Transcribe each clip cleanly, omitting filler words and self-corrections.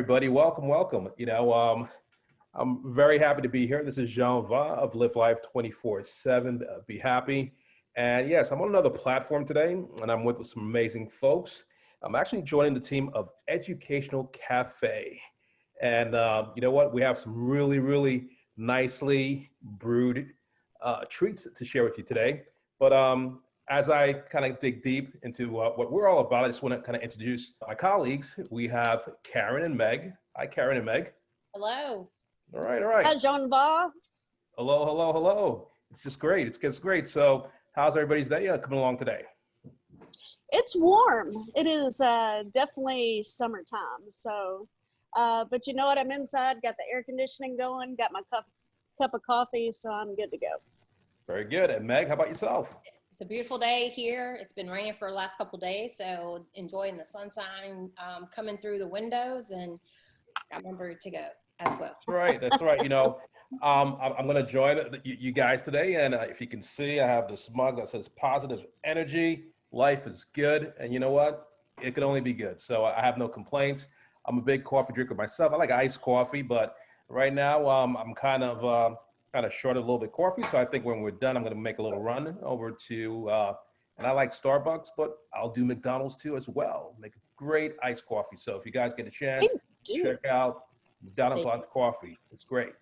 everybody. Welcome, welcome. I'm very happy to be here. This is JONva of Live Life 24/7. Be happy. And yes, I'm on another platform today, and I'm with some amazing folks. I'm actually joining the team of Educational-Caffe. And you know what? We have some really, really nicely brewed treats to share with you today. But as I kind of dig deep into what we're all about, I just want to kind of introduce my colleagues. We have Karen and Meg. Hi, Karen and Meg. Hello. All right, all right. Hi, JONva. Hello, hello, hello. It's just great. It's great. So how's everybody's day coming along today? It's warm. It is definitely summertime. So, but you know what? I'm inside, got the air conditioning going, got my cup of coffee, so I'm good to go. Very good. And Meg, how about yourself? It's a beautiful day here. It's been raining for the last couple of days, so enjoying the sunshine coming through the windows, and I'm ready to go as well. That's right. That's right. I'm going to join you guys today, and if you can see, I have this mug that says positive energy. Life is good, and you know what? It can only be good. So I have no complaints. I'm a big coffee drinker myself. I like iced coffee, but right now I'm kind of short of a little bit of coffee. So I think when we're done, I'm going to make a little run over to, and I like Starbucks, but I'll do McDonald's too as well. Make a great iced coffee. So if you guys get a chance, check out McDonald's iced coffee. It's great.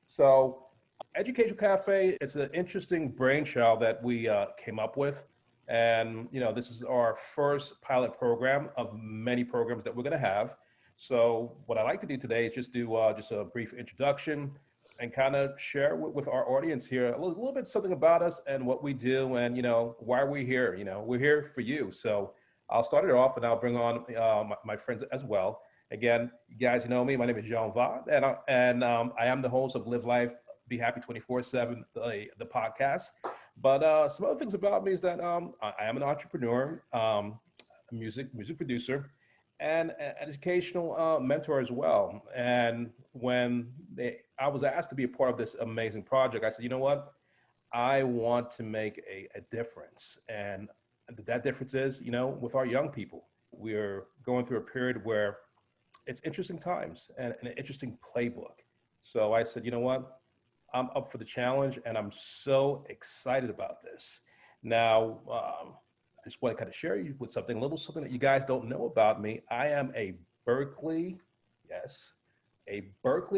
So Education-Caffe, it's an interesting brainchild that we came up with. And, this is our first pilot program of many programs that we're going to have. So what I like to do today is just do just a brief introduction and kind of share with our audience here a little bit something about us and what we do and, why we're here. We're here for you. So I'll start it off and I'll bring on my friends as well. Again, you guys know me. My name is JONva, and I am the host of Live Life, Be Happy 24/7, the podcast. But some other things about me is that I am an entrepreneur, a music producer, and an educational mentor as well. And when I was asked to be a part of this amazing project, I said, you know what? I want to make a difference. And that difference is, with our young people. We're going through a period where it's interesting times and an interesting playbook. So I said, you know what? I'm up for the challenge and I'm so excited about this. Now, I just want to kind of share you with something that you guys don't know about me. I am a Berkeley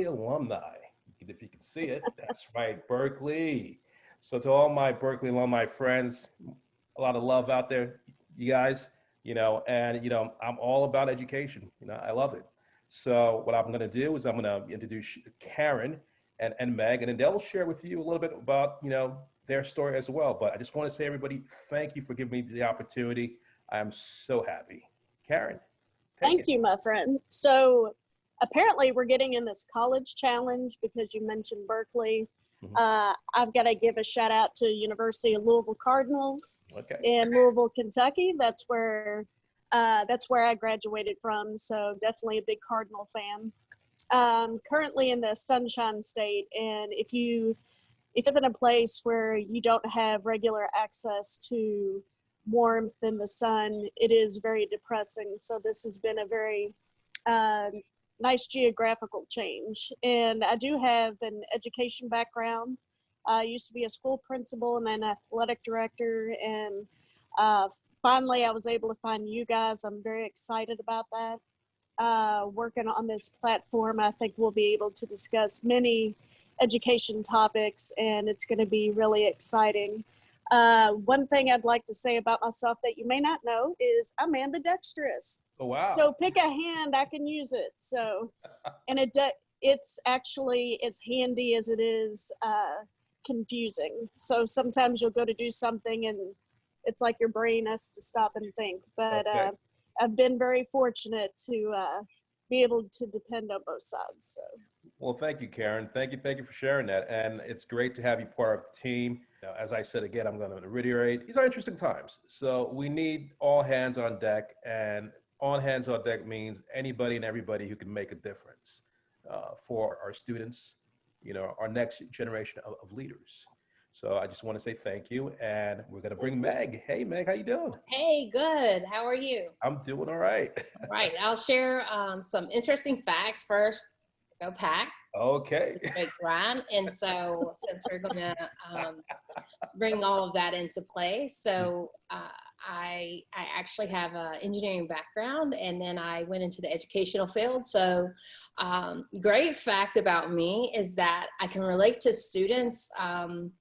alumni. If you can see it, that's right, Berkeley. So to all my Berkeley alumni friends, a lot of love out there, you guys, and I'm all about education. I love it. So what I'm going to do is I'm going to introduce Karen and Meg, and then they'll share with you a little bit about, their story as well. But I just want to say, everybody, thank you for giving me the opportunity. I'm so happy. Karen. Thank you, my friend. So apparently we're getting in this college challenge because you mentioned Berkeley. Mm-hmm. I've got to give a shout out to University of Louisville Cardinals in Louisville, Kentucky. That's where I graduated from. So definitely a big Cardinal fan. Currently in the Sunshine State, and if you live in a place where you don't have regular access to warmth in the sun, it is very depressing. So this has been a very nice geographical change. And I do have an education background. I used to be a school principal and an athletic director. And finally, I was able to find you guys. I'm very excited about that. Working on this platform, I think we'll be able to discuss many education topics, and it's going to be really exciting. One thing I'd like to say about myself that you may not know is I'm ambidextrous. Oh, wow. So pick a hand, I can use it. So, and it's actually as handy as it is confusing. So sometimes you'll go to do something and it's like your brain has to stop and think. But I've been very fortunate to be able to depend on both sides. So. Well, thank you, Karen. Thank you for sharing that. And it's great to have you part of the team. As I said, again, I'm going to reiterate, these are interesting times. So we need all hands on deck, and all hands on deck means anybody and everybody who can make a difference for our students, our next generation of leaders. So I just want to say thank you. And we're going to bring Meg. Hey, Meg, how you doing? Hey, good. How are you? I'm doing all right. All right, I'll share some interesting facts first. Go Pack. Okay. Great grind. And so since we're going to bring all of that into play, so I actually have an engineering background, and then I went into the educational field. So great fact about me is that I can relate to students on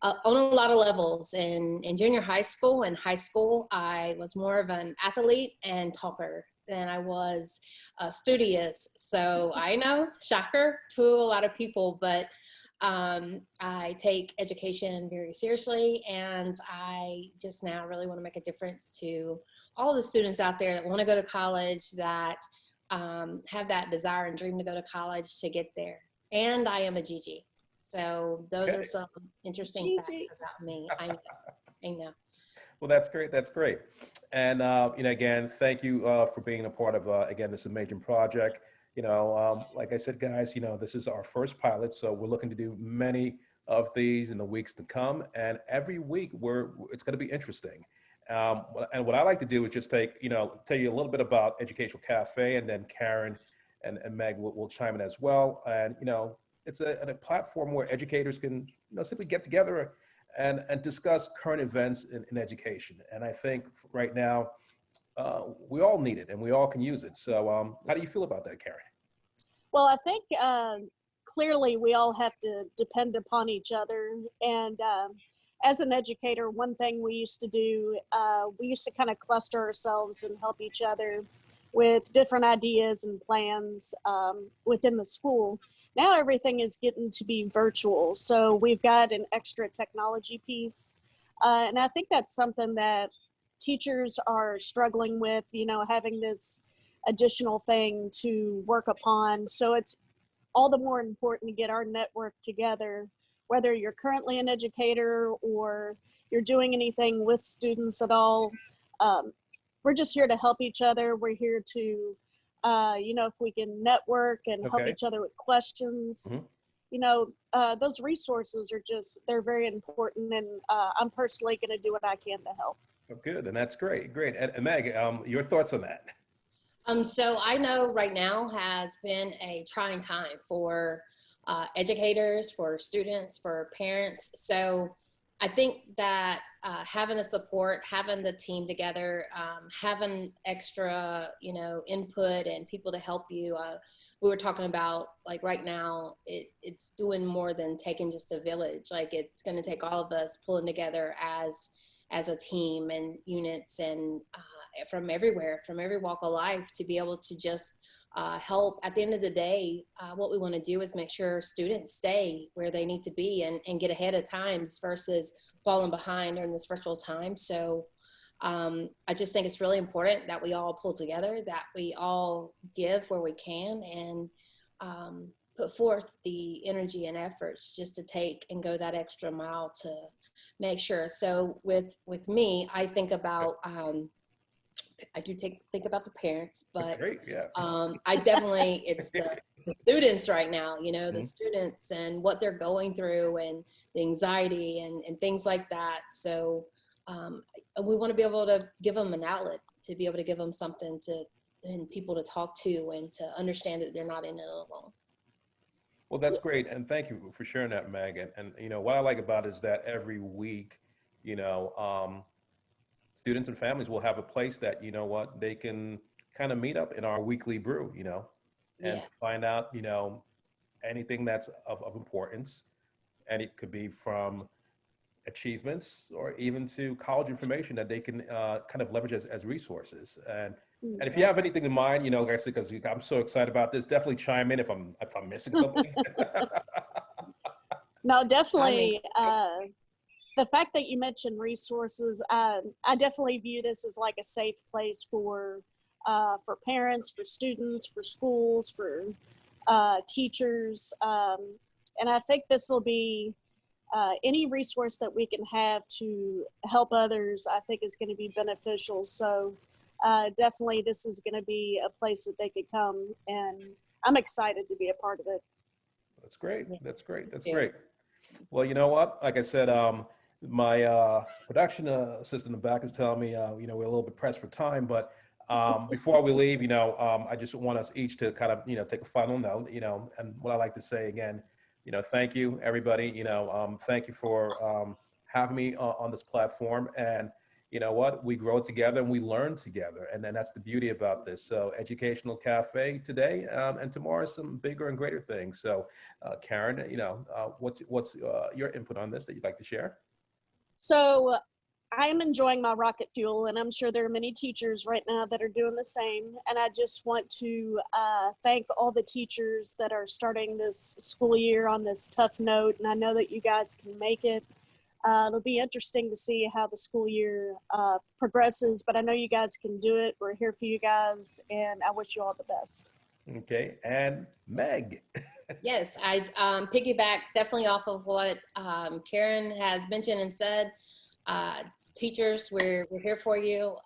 a lot of levels. In junior high school and high school, I was more of an athlete and talker than I was studious. So I know, shocker to a lot of people, but I take education very seriously, and I just now really want to make a difference to all the students out there that want to go to college, that have that desire and dream to go to college to get there. And I am a Gigi. So those are some interesting facts about me. I know. Well, that's great. That's great. And, again, thank you for being a part of, again, this amazing project. Like I said, guys, this is our first pilot, so we're looking to do many of these in the weeks to come. And every week it's going to be interesting. And what I like to do is just tell you a little bit about Educational-Caffe, and then Karen and Meg will chime in as well. And, it's a platform where educators can simply get together and discuss current events in education. And I think right now, we all need it and we all can use it. So how do you feel about that, Karen? Well, I think clearly we all have to depend upon each other. And as an educator, one thing we used to do, we used to kind of cluster ourselves and help each other with different ideas and plans within the school. Now everything is getting to be virtual. So we've got an extra technology piece. And I think that's something that teachers are struggling with, having this additional thing to work upon. So it's all the more important to get our network together, whether you're currently an educator or you're doing anything with students at all. We're just here to help each other. We're here to if we can network and help each other with questions, those resources they're very important. And I'm personally going to do what I can to help. Oh, good. And that's great. Great. And Meg, your thoughts on that? So I know right now has been a trying time for educators, for students, for parents. So I think that having the support, having the team together, having extra, input and people to help you. We were talking about, like, right now, it's doing more than taking just a village. Like, it's going to take all of us pulling together as a team and units, and from everywhere, from every walk of life, to be able to just help. At the end of the day, what we want to do is make sure students stay where they need to be and get ahead of times versus falling behind during this virtual time. So I just think it's really important that we all pull together, that we all give where we can, and put forth the energy and efforts just to take and go that extra mile to make sure. So with me, I think about I do think about the parents, but great, yeah. I definitely, it's the students right now, the students and what they're going through and the anxiety and things like that. So we want to be able to give them an outlet, to be able to give them something and people to talk to, and to understand that they're not in it alone. Well, that's great. And thank you for sharing that, Meg. And what I like about it is that every week, students and families will have a place that, they can kind of meet up in our weekly brew, and find out, anything that's of importance. And it could be from achievements or even to college information that they can kind of leverage as resources. And if you have anything in mind, like I said, because I'm so excited about this, definitely chime in if I'm missing something. No, definitely. The fact that you mentioned resources, I definitely view this as like a safe place for parents, for students, for schools, for teachers. And I think this will be any resource that we can have to help others, I think is going to be beneficial. So definitely this is going to be a place that they could come, and I'm excited to be a part of it. That's great. That's great. That's great. Well, you know what? Like I said, my production assistant in the back is telling me, we're a little bit pressed for time, but before we leave, I just want us each to kind of, take a final note, and what I like to say again, thank you, everybody. Thank you for having me on this platform. And you know what? We grow together and we learn together. And then that's the beauty about this. So Educational-Caffe today, and tomorrow some bigger and greater things. So Karen, what's your input on this that you'd like to share? So I'm enjoying my rocket fuel, and I'm sure there are many teachers right now that are doing the same. And I just want to thank all the teachers that are starting this school year on this tough note. And I know that you guys can make it. It'll be interesting to see how the school year progresses, but I know you guys can do it. We're here for you guys, and I wish you all the best. Okay, and Meg. Yes, I piggyback definitely off of what Karen has mentioned and said. Teachers, we're here for you.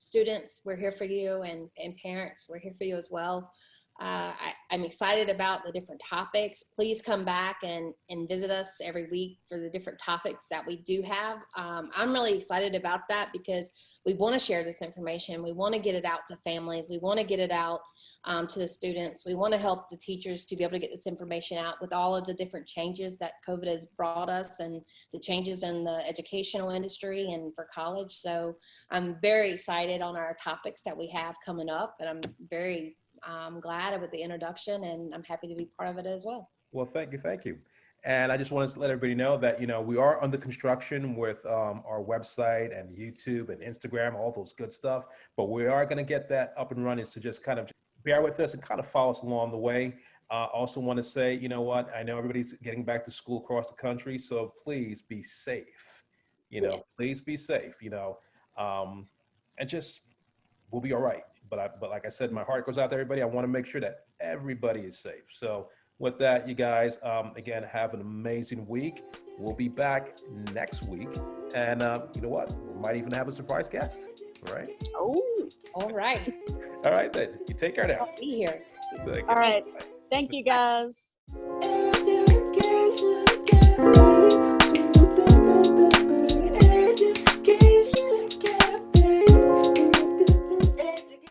Students, we're here for you, and parents, we're here for you as well. I'm excited about the different topics. Please come back and visit us every week for the different topics that we do have. I'm really excited about that because we want to share this information. We want to get it out to families. We want to get it out to the students. We want to help the teachers to be able to get this information out with all of the different changes that COVID has brought us and the changes in the educational industry and for college. So I'm very excited on our topics that we have coming up, and I'm glad with the introduction, and I'm happy to be part of it as well. Well, thank you. And I just wanted to let everybody know that, we are under construction with our website and YouTube and Instagram, all those good stuff. But we are going to get that up and running. So just kind of bear with us and kind of follow us along the way. Also want to say, I know everybody's getting back to school across the country. So please be safe, Yes. Please be safe, and just, we'll be all right. But like I said, my heart goes out to everybody. I want to make sure that everybody is safe. So with that, you guys, again, have an amazing week. We'll be back next week. And you know what? We might even have a surprise guest. All right. Oh, All right. All right, then. You take care now. I'll be here. all right. Thank you, guys. Education-Caffe.